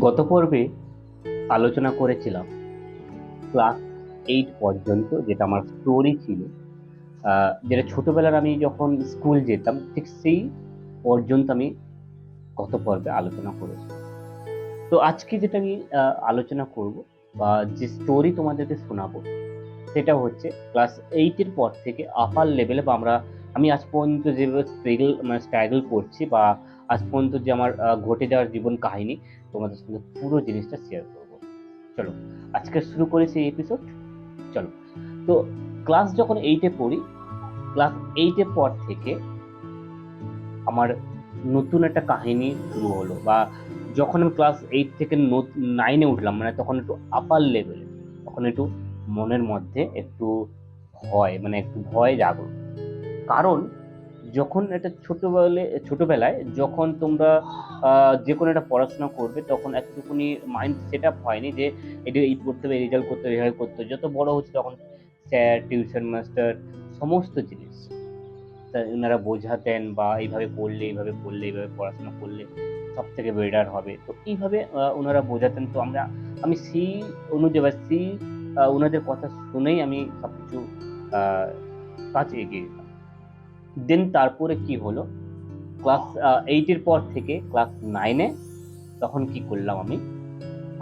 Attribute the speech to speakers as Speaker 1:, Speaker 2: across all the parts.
Speaker 1: গত পর্বে আলোচনা করেছিলাম ক্লাস 8 পর্যন্ত, যেটা আমার স্টোরি ছিল। যেটা ছোটবেলার আমি যখন স্কুল যেতাম ঠিক সেই পর্যন্ত আমি গত পর্বে আলোচনা করেছি। তো আজকে যেটা আমি আলোচনা করব বা যে স্টোরি তোমাদেরকে শোনাবো, সেটা হচ্ছে ক্লাস 8 এর পর থেকে আপার লেভেলে বা আমি আজ পর্যন্ত যেভাবে স্ট্রাগল করছি বা আজ পর্যন্ত যে আমার ঘটে যাওয়ার জীবন কাহিনী, তোমাদের সঙ্গে পুরো জিনিসটা শেয়ার করব। চলো আজকে শুরু করি সেই এপিসোড। চলো। তো ক্লাস যখন 8 এ পড়ি, ক্লাস 8 এর পর থেকে আমার নতুন একটা কাহিনী শুরু হলো, বা যখন আমি ক্লাস 8 থেকে 9 এ উঠলাম, মানে তখন একটু আপার লেভেলে, তখন একটু মনের মধ্যে একটু ভয় জাগলো। কারণ যখন একটা ছোটবেলায় যখন তোমরা যে কোনো একটা পড়াশোনা করবে, তখন এতটুকুনি মাইন্ড সেট আপ হয়নি যে এটা এই পড়তে হবে, রেজাল্ট করতে হবে, এভাবে করতে হবে। যত বড় হচ্ছে তখন স্যার, টিউশন মাস্টার, সমস্ত জিনিস ওনারা বোঝাতেন, বা এইভাবে পড়াশোনা করলে সব থেকে বেটার হবে। তো এইভাবে ওনারা বোঝাতেন। তো আমি সেই অনুযায়ী বা সেই ওনাদের কথা শুনেই আমি সবকিছু আহ, কাজ এগিয়ে যেতাম। দেন তারপরে কি হলো, ক্লাস 8 এর পর থেকে ক্লাস 9 এ তখন কি করলাম, আমি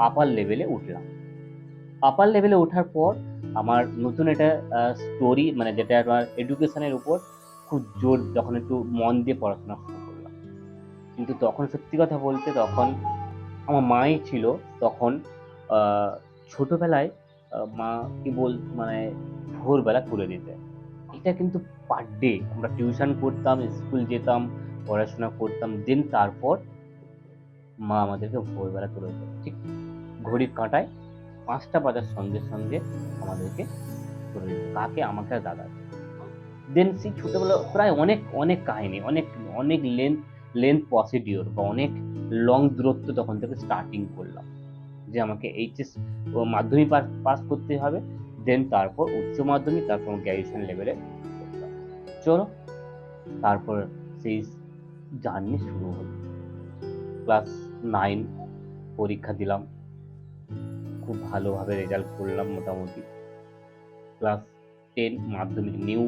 Speaker 1: আপার লেভেলে উঠলাম। আপার লেভেলে ওঠার পর আমার নতুন একটা স্টোরি, মানে যেটা আমার এডুকেশনের উপর খুব জোর, যখন একটু মন দিয়ে পড়াশোনা শুরু করলাম। কিন্তু তখন সত্যি কথা বলতে, তখন আমার মাই ছিল তখন আহ, ছোটবেলায় মা কি বল মানে ভোরবেলা তুলে দিতে। এটা কিন্তু পার ডে আমরা টিউশন করতাম, স্কুল যেতাম, পড়াশোনা করতাম। দেন তারপর মা আমাদেরকে ভোরবেলা তুলে দিত, ঠিক ঘড়ির কাঁটায় 5টা বাজার সঙ্গে সঙ্গে আমাদেরকে তুলে দিত। কাকে? আমাকে আর দাদাকে। দেন সেই ছোটবেলা প্রায় অনেক অনেক কাহিনী, অনেক অনেক লেন্থ প্রসিডিওর বা অনেক লং দূরত্ব তখন থেকে স্টার্টিং করলাম, যে আমাকে এইচএস মাধ্যমিক পাস করতে হবে। দেন তারপর উচ্চ মাধ্যমিক, তারপর গ্র্যাজুয়েশন লেভেলে করতাম। চলো, তারপর সেই জার্নি শুরু হলো। ক্লাস 9 পরীক্ষা দিলাম, খুব ভালোভাবে রেজাল্ট করলাম মোটামুটি। ক্লাস 10 মাধ্যমিক, নিউ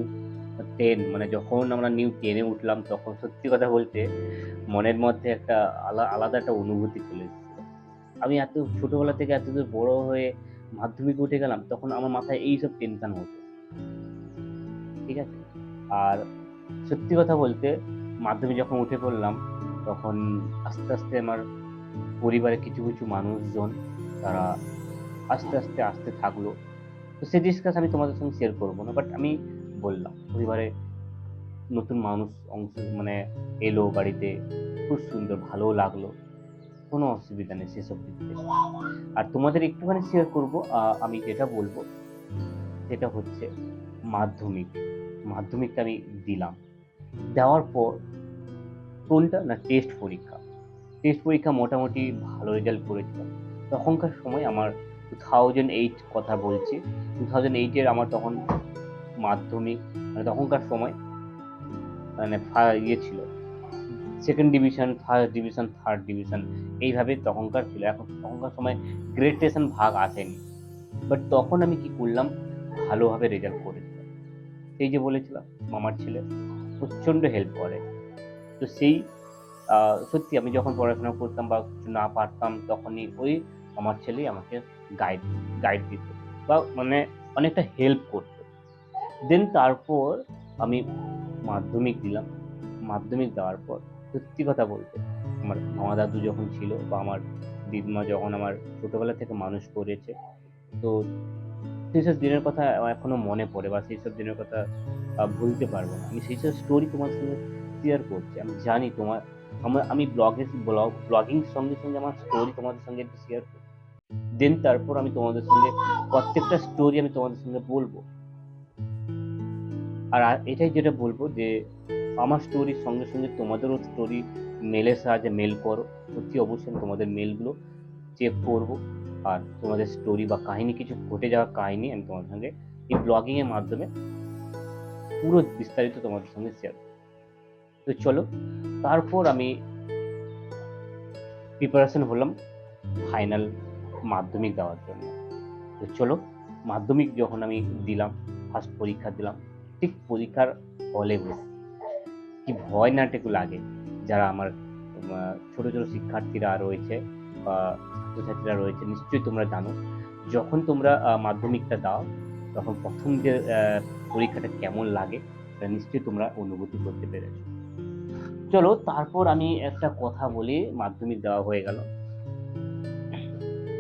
Speaker 1: 10, মানে যখন আমরা নিউ 10 এ উঠলাম, তখন সত্যি কথা বলতে মনের মধ্যে একটা আলাদা একটা অনুভূতি চলে এসেছিল। আমি এত ছোটবেলা থেকে এত দূর বড় হয়ে মাধ্যমিক উঠে গেলাম, তখন আমার মাথায় এইসব টেনশন হতো। ঠিক আছে। আর সত্যি কথা বলতে, মাধ্যমিক যখন উঠে পড়লাম, তখন আস্তে আস্তে আমার পরিবারের কিছু কিছু মানুষজন, তারা আস্তে আস্তে আসতে থাকলো। তো সেই ডিসকাস আমি তোমাদের সঙ্গে শেয়ার করবো না, বাট আমি বললাম পরিবারে নতুন মানুষ মানে এলো বাড়িতে, খুব সুন্দর, ভালো লাগলো। কোনো অসুবিধা নেই সেসব দিক থেকে। আর তোমাদের একটুখানি শেয়ার করবো, আমি যেটা বলবো সেটা হচ্ছে মাধ্যমিক। মাধ্যমিকটা আমি দিলাম, দেওয়ার পর কোনটা না, টেস্ট পরীক্ষা মোটামুটি ভালো রেজাল্ট করেছিলাম। তখনকার সময় আমার 2008 কথা বলছি, 2008-এর আমার তখন মাধ্যমিক, মানে তখনকার সময়, মানে ইয়ে ছিল, second division, first division, third division, এইভাবে তখনকার ছিল। এখন তখনকার সময় গ্রেডেশন ভাগ আসেনি। বাট তখন আমি কি করলাম, ভালোভাবে রেজাল্ট করেছিলাম। সেই যে বলেছিলাম, মামার ছেলে প্রচন্ড হেল্প করে। তো সেই সত্যি আমি যখন পড়াশোনা করতাম বা কিছু না পারতাম, তখনই ওই আমার ছেলেই আমাকে গাইড গাইড দিত, বা মানে অনেকটা হেল্প করতো। দেন তারপর আমি মাধ্যমিক দিলাম। মাধ্যমিক দেওয়ার পর সত্যি কথা বলতে, আমার মামা দাদু যখন ছিল, বা আমার দিদিমা যখন আমার ছোটবেলা থেকে মানুষ করেছে, তো সেইসব দিনের কথা এখনো মনে পড়ে, বা সেইসব দিনের কথা ভুলতে পারবো না। আমি সেইসব স্টোরি তোমার সঙ্গে শেয়ার করছি। আমি জানি আমি ব্লগিং সঙ্গে সঙ্গে আমার স্টোরি তোমাদের সঙ্গে একটু শেয়ার করছি। দেন তারপর আমি তোমাদের সঙ্গে প্রত্যেকটা স্টোরি আমি তোমাদের সঙ্গে বলবো। আর এটাই যেটা বলবো যে আমার স্টোরির সঙ্গে সঙ্গে তোমাদেরও স্টোরি মেলের সাহায্যে মেল করো। সত্যি অবশ্যই আমি তোমাদের মেলগুলো চেক করব। আর তোমাদের স্টোরি বা কাহিনী, কিছু ঘটে যাওয়া কাহিনী আমি তোমাদের সঙ্গে এই ব্লগিং এর মাধ্যমে পুরো বিস্তারিত তোমাদের সঙ্গে শেয়ার করব। তো চলো, তারপর আমি প্রিপারেশন হলাম ফাইনাল মাধ্যমিক দেওয়ার জন্য। তো চলো, মাধ্যমিক যখন আমি দিলাম, ফার্স্ট পরীক্ষা দিলাম, ঠিক পরীক্ষার হলে বসে কি ভয় নাটুকু লাগে। যারা আমার ছোট ছোট শিক্ষার্থীরা রয়েছে বা ছাত্রছাত্রীরা রয়েছে, নিশ্চয়ই তোমরা জানো, যখন তোমরা মাধ্যমিকটা দাও, তখন প্রথম যে পরীক্ষাটা কেমন লাগে সেটা নিশ্চয়ই তোমরা অনুভূতি করতে পেরেছো। চলো, তারপর আমি একটা কথা বলি, মাধ্যমিক দেওয়া হয়ে গেল।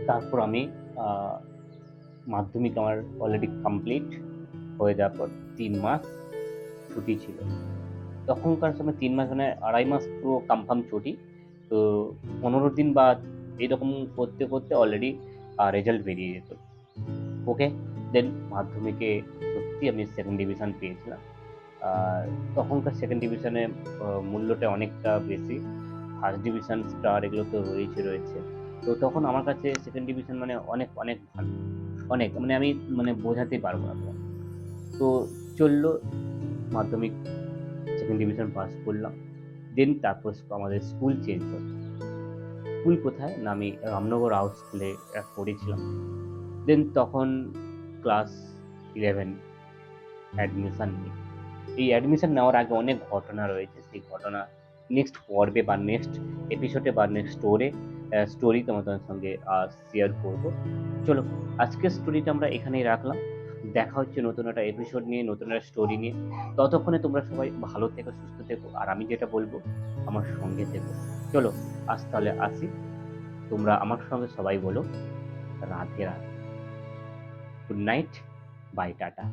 Speaker 1: তারপর আমি আহ, মাধ্যমিক আমার অলরেডি কমপ্লিট হয়ে যাওয়ার পর 3 মাস ছুটি ছিল। তখনকার সময় 3 মাস মানে 2.5 মাস পুরো কনফার্ম ছুটি। তো 15 দিন বা এরকম করতে করতে অলরেডি রেজাল্ট বেরিয়ে যেত। ওকে, দেন মাধ্যমিকে সত্যি আমি সেকেন্ড ডিভিশন পেয়েছিলাম। আর তখনকার সেকেন্ড ডিভিশনে মূল্যটা অনেকটা বেশি। ফার্স্ট ডিভিশন, স্টার এগুলো তো রয়েছে। তো তখন আমার কাছে সেকেন্ড ডিভিশন মানে অনেক অনেক ভালো, অনেক মানে আমি মানে বোঝাতেই পারবো না তোমাকে। তো চললো, মাধ্যমিক সেকেন্ড ডিভিশন পাস করলাম। দেন তারপর আমাদের স্কুল চেঞ্জ হলো। স্কুল কোথায় না, আমি রামনগর আউট স্কুলে পড়েছিলাম। দেন তখন ক্লাস 11 অ্যাডমিশন নিই। এই অ্যাডমিশন নেওয়ার আগে অনেক ঘটনা রয়েছে, সেই ঘটনা নেক্সট পর্বে বা নেক্সট এপিসোডে বা নেক্সট স্টোরি তোমাদের সঙ্গে শেয়ার করব। চলো, আজকের স্টোরিটা আমরা এখানেই রাখলাম। দেখা হচ্ছে নতুন একটা এপিসোড নিয়ে, নতুন একটা স্টোরি নিয়ে। ততক্ষণে তোমরা সবাই ভালো থেকো, সুস্থ থেকো, আর আমি যেটা বলবো আমার সঙ্গে থেকো। চলো, আজ তাহলে আসি। তোমরা আমার সঙ্গে সবাই বলো Radhe Radhe. Good night, bye, tata.